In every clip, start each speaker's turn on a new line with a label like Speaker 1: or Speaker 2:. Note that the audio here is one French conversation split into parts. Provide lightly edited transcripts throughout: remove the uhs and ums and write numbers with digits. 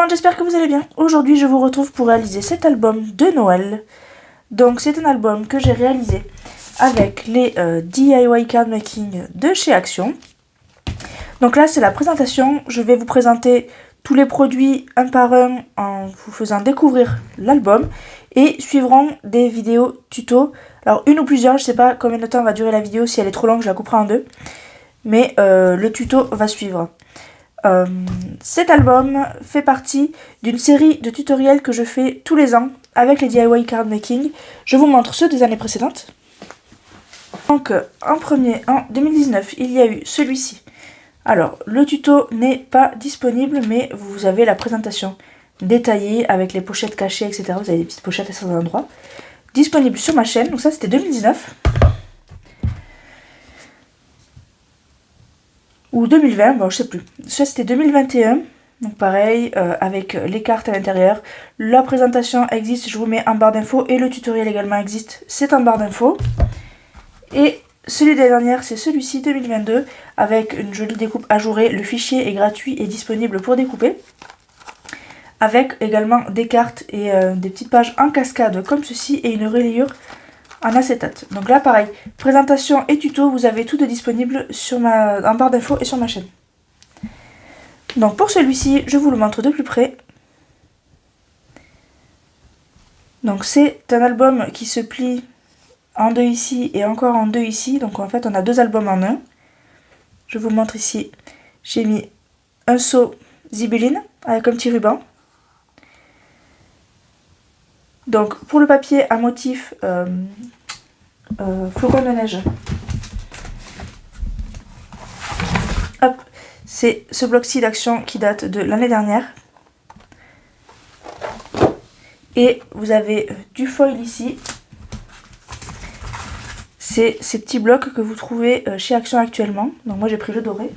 Speaker 1: monde, j'espère que vous allez bien. Aujourd'hui, je vous retrouve pour réaliser cet album de Noël. Donc, c'est un album que j'ai réalisé avec les DIY Card Making de chez Action. Donc là, c'est la présentation. Je vais vous présenter tous les produits un par un en vous faisant découvrir l'album. Et suivront des vidéos tuto. Alors, une ou plusieurs, je sais pas combien de temps va durer la vidéo. Si elle est trop longue, je la couperai en deux. Mais le tuto va suivre. Cet album fait partie d'une série de tutoriels que je fais tous les ans avec les DIY Card Making. Je vous montre ceux des années précédentes. Donc en premier, en 2019, il y a eu celui-ci. Alors le tuto n'est pas disponible, mais vous avez la présentation détaillée avec les pochettes cachées, etc. Vous avez des petites pochettes à certains endroits. Disponible sur ma chaîne, donc ça c'était 2019. Ou 2020, bon je sais plus. Ça c'était 2021, donc pareil, avec les cartes à l'intérieur. La présentation existe, je vous mets en barre d'infos, et le tutoriel également existe, c'est en barre d'infos. Et celui de la dernière, c'est celui-ci, 2022, avec une jolie découpe ajourée. Le fichier est gratuit et disponible pour découper. Avec également des cartes et des petites pages en cascade comme ceci, et une reliure en acétate. Donc là pareil, présentation et tuto, vous avez tout de disponible sur en barre d'infos et sur ma chaîne. Donc pour celui-ci, je vous le montre de plus près. Donc c'est un album qui se plie en deux ici et encore en deux ici. Donc en fait on a deux albums en un. Je vous montre ici, j'ai mis un seau zibeline avec un petit ruban. Donc pour le papier à motif flocon de neige, hop, c'est ce bloc-ci d'Action qui date de l'année dernière. Et vous avez du foil ici. C'est ces petits blocs que vous trouvez chez Action actuellement. Donc moi j'ai pris le doré.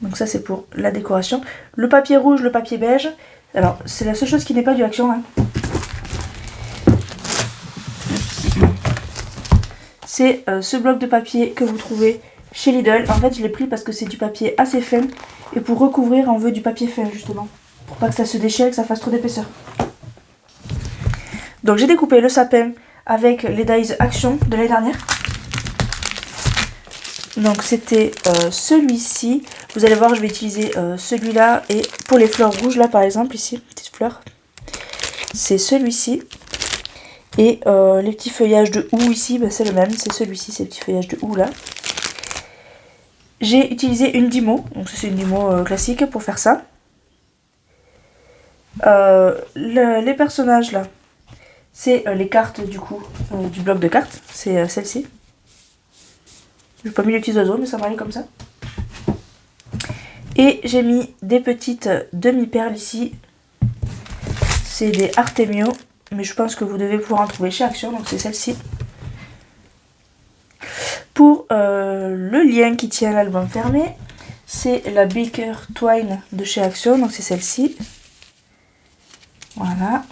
Speaker 1: Donc ça c'est pour la décoration. Le papier rouge, le papier beige. Alors c'est la seule chose qui n'est pas du Action, hein. C'est ce bloc de papier que vous trouvez chez Lidl. En fait je l'ai pris parce que c'est du papier assez fin. Et pour recouvrir on veut du papier fin justement. Pour pas que ça se déchire et que ça fasse trop d'épaisseur. Donc j'ai découpé le sapin avec les dies Action de l'année dernière. Donc c'était celui-ci. Vous allez voir, je vais utiliser celui-là. Et pour les fleurs rouges là par exemple, ici, petites fleurs, c'est celui-ci. Et les petits feuillages de houx ici, bah, c'est le même, c'est celui-ci, ces petits feuillages de houx là. J'ai utilisé une Dymo, donc c'est une Dymo classique pour faire ça. Les personnages là, c'est les cartes du coup, du bloc de cartes, c'est celle-ci. J'ai pas mis les petits oiseaux, mais ça m'allait comme ça. Et j'ai mis des petites demi-perles ici. C'est des Artemio, mais je pense que vous devez pouvoir en trouver chez Action, donc c'est celle-ci. Pour le lien qui tient l'album fermé, c'est la Baker Twine de chez Action, donc c'est celle-ci. Voilà.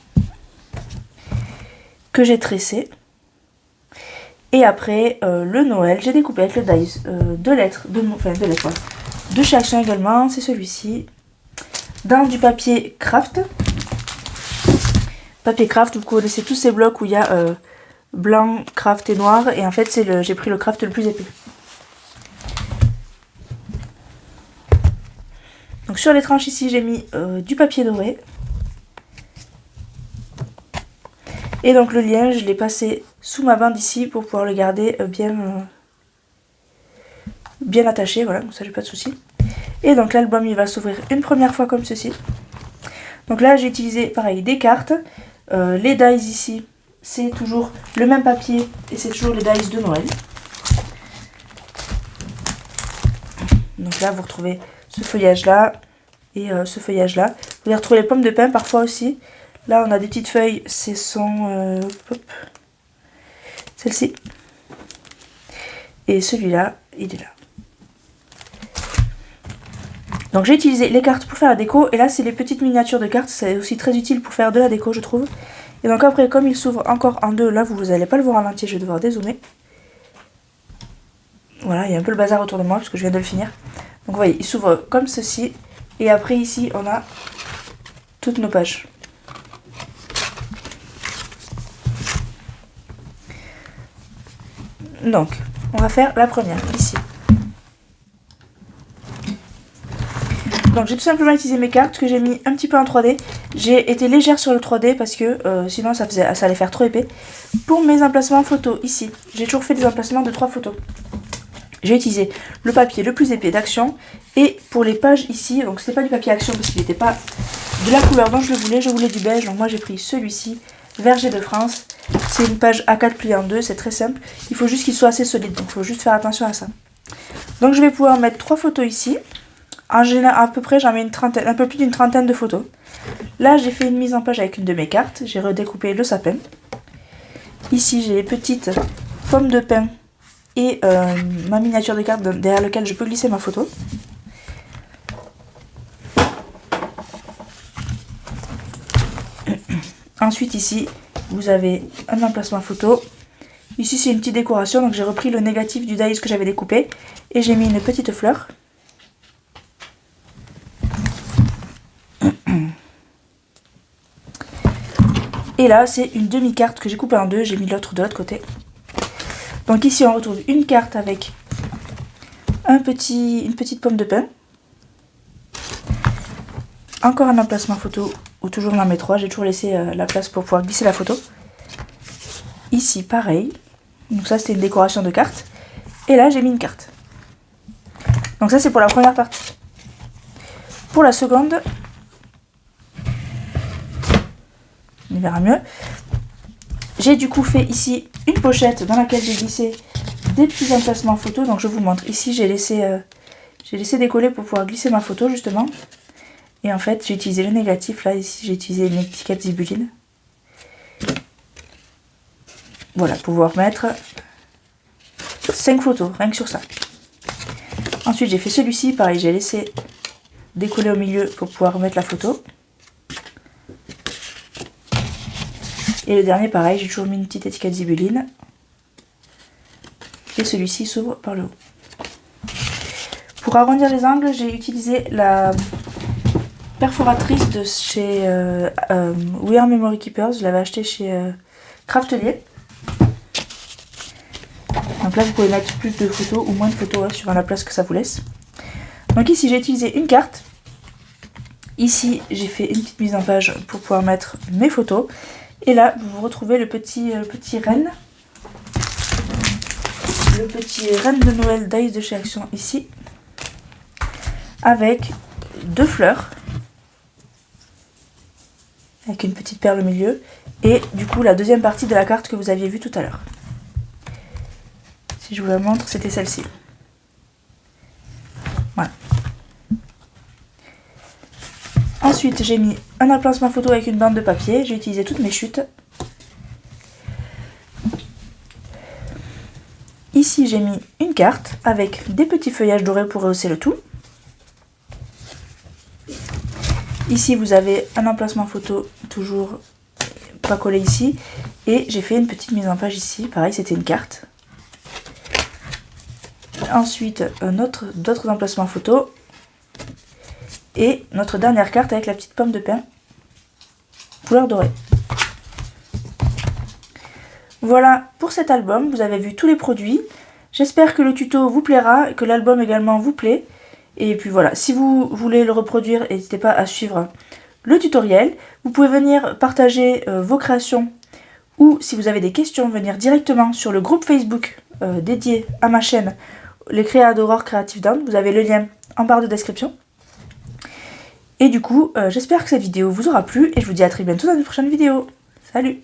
Speaker 1: Que j'ai tressé. Et après, le Noël, j'ai découpé avec le dies deux lettres, de chez Action également, c'est celui-ci. Dans du papier craft. Papier craft, vous connaissez tous ces blocs où il y a blanc, craft et noir. Et en fait, j'ai pris le craft le plus épais. Donc sur les tranches ici, j'ai mis du papier doré. Et donc le lien, je l'ai passé sous ma bande ici pour pouvoir le garder bien attaché. Voilà, donc ça j'ai pas de souci. Et donc l'album il va s'ouvrir une première fois comme ceci. Donc là j'ai utilisé pareil des cartes. Les dies ici, c'est toujours le même papier et c'est toujours les dies de Noël. Donc là vous retrouvez ce feuillage là et ce feuillage là. Vous allez retrouver les pommes de pin parfois aussi. Là on a des petites feuilles, ce sont celle-ci. Et celui-là, il est là. Donc j'ai utilisé les cartes pour faire la déco. Et là c'est les petites miniatures de cartes. C'est aussi très utile pour faire de la déco je trouve. Et donc après comme il s'ouvre encore en deux, là vous n'allez pas le voir en entier, je vais devoir dézoomer. Voilà, il y a un peu le bazar autour de moi parce que je viens de le finir. Donc vous voyez, il s'ouvre comme ceci. Et après ici on a toutes nos pages. Donc on va faire la première ici. Donc j'ai tout simplement utilisé mes cartes que j'ai mis un petit peu en 3D. J'ai été légère sur le 3D parce que sinon ça allait faire trop épais. Pour mes emplacements photos ici, j'ai toujours fait des emplacements de 3 photos. J'ai utilisé le papier le plus épais d'Action. Et pour les pages ici, donc c'était pas du papier Action parce qu'il n'était pas de la couleur dont je voulais du beige. Donc moi j'ai pris celui-ci, Verger de France. C'est une page A4 pliée en deux, c'est très simple. Il faut juste qu'il soit assez solide, donc il faut juste faire attention à ça. Donc je vais pouvoir mettre 3 photos ici. En général, à peu près, j'en mets une trentaine, un peu plus d'une trentaine de photos. Là, j'ai fait une mise en page avec une de mes cartes. J'ai redécoupé le sapin. Ici, j'ai les petites pommes de pin et ma miniature de carte derrière laquelle je peux glisser ma photo. Ensuite, ici, vous avez un emplacement photo. Ici, c'est une petite décoration. Donc, j'ai repris le négatif du dies que j'avais découpé et j'ai mis une petite fleur. Et là, c'est une demi-carte que j'ai coupée en deux. J'ai mis l'autre de l'autre côté. Donc ici, on retrouve une carte avec une petite pomme de pin. Encore un emplacement photo, ou toujours dans mes 3. J'ai toujours laissé la place pour pouvoir glisser la photo. Ici, pareil. Donc ça, c'était une décoration de carte. Et là, j'ai mis une carte. Donc ça, c'est pour la première partie. Pour la seconde... on verra mieux. J'ai du coup fait ici une pochette dans laquelle j'ai glissé des petits emplacements photos. Donc je vous montre. Ici j'ai laissé décoller pour pouvoir glisser ma photo justement. Et en fait j'ai utilisé le négatif. Là ici j'ai utilisé une étiquette zibeline. Voilà, pour pouvoir mettre 5 photos, rien que sur ça. Ensuite j'ai fait celui-ci, pareil, j'ai laissé décoller au milieu pour pouvoir mettre la photo. Et le dernier, pareil, j'ai toujours mis une petite étiquette zibeline. Et celui-ci s'ouvre par le haut. Pour arrondir les angles, j'ai utilisé la perforatrice de chez We Are Memory Keepers. Je l'avais acheté chez Craftelier. Donc là, vous pouvez mettre plus de photos ou moins de photos suivant la place que ça vous laisse. Donc ici, j'ai utilisé une carte. Ici, j'ai fait une petite mise en page pour pouvoir mettre mes photos. Et là, vous retrouvez le petit renne. Le petit renne de Noël dies de chez Action ici. Avec 2 fleurs. Avec une petite perle au milieu. Et du coup, la deuxième partie de la carte que vous aviez vue tout à l'heure. Si je vous la montre, c'était celle-ci. Voilà. Ensuite, j'ai mis un emplacement photo avec une bande de papier. J'ai utilisé toutes mes chutes. Ici, j'ai mis une carte avec des petits feuillages dorés pour rehausser le tout. Ici, vous avez un emplacement photo, toujours pas collé ici. Et j'ai fait une petite mise en page ici. Pareil, c'était une carte. Ensuite, d'autres emplacements photos. Et notre dernière carte avec la petite pomme de pin couleur dorée. Voilà pour cet album, vous avez vu tous les produits. J'espère que le tuto vous plaira, que l'album également vous plaît. Et puis voilà, si vous voulez le reproduire, n'hésitez pas à suivre le tutoriel. Vous pouvez venir partager vos créations ou si vous avez des questions, venir directement sur le groupe Facebook dédié à ma chaîne, les créas d'Aurore Creative Down. Vous avez le lien en barre de description. Et du coup, j'espère que cette vidéo vous aura plu et je vous dis à très bientôt dans une prochaine vidéo. Salut!